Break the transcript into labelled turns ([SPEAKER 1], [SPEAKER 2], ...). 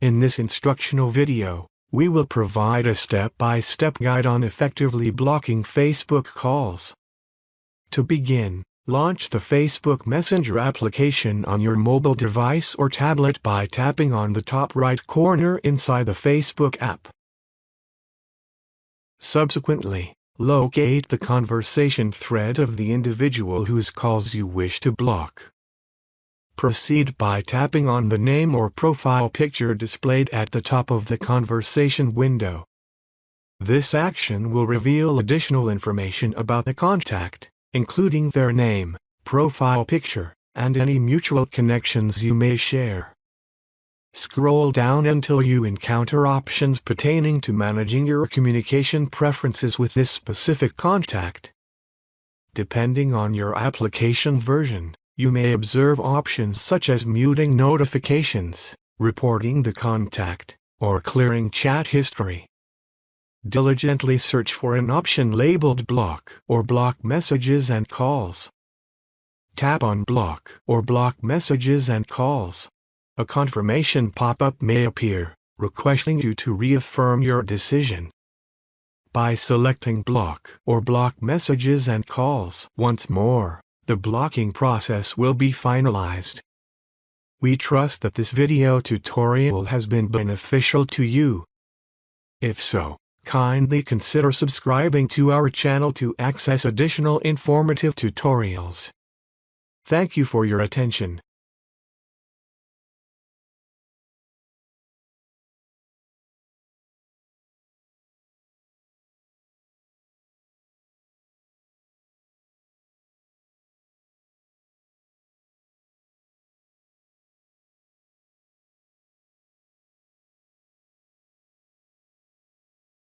[SPEAKER 1] In this instructional video, we will provide a step-by-step guide on effectively blocking Facebook calls. To begin, launch the Facebook Messenger application on your mobile device or tablet by tapping on the top right corner inside the Facebook app. Subsequently, locate the conversation thread of the individual whose calls you wish to block. Proceed by tapping on the name or profile picture displayed at the top of the conversation window. This action will reveal additional information about the contact, including their name, profile picture, and any mutual connections you may share. Scroll down until you encounter options pertaining to managing your communication preferences with this specific contact. Depending on your application version, you may observe options such as muting notifications, reporting the contact, or clearing chat history. Diligently search for an option labeled Block or Block Messages and Calls. Tap on Block or Block Messages and Calls. A confirmation pop-up may appear, requesting you to reaffirm your decision. By selecting Block or Block Messages and Calls once more, the blocking process will be finalized. We trust that this video tutorial has been beneficial to you. If so, kindly consider subscribing to our channel to access additional informative tutorials. Thank you for your attention.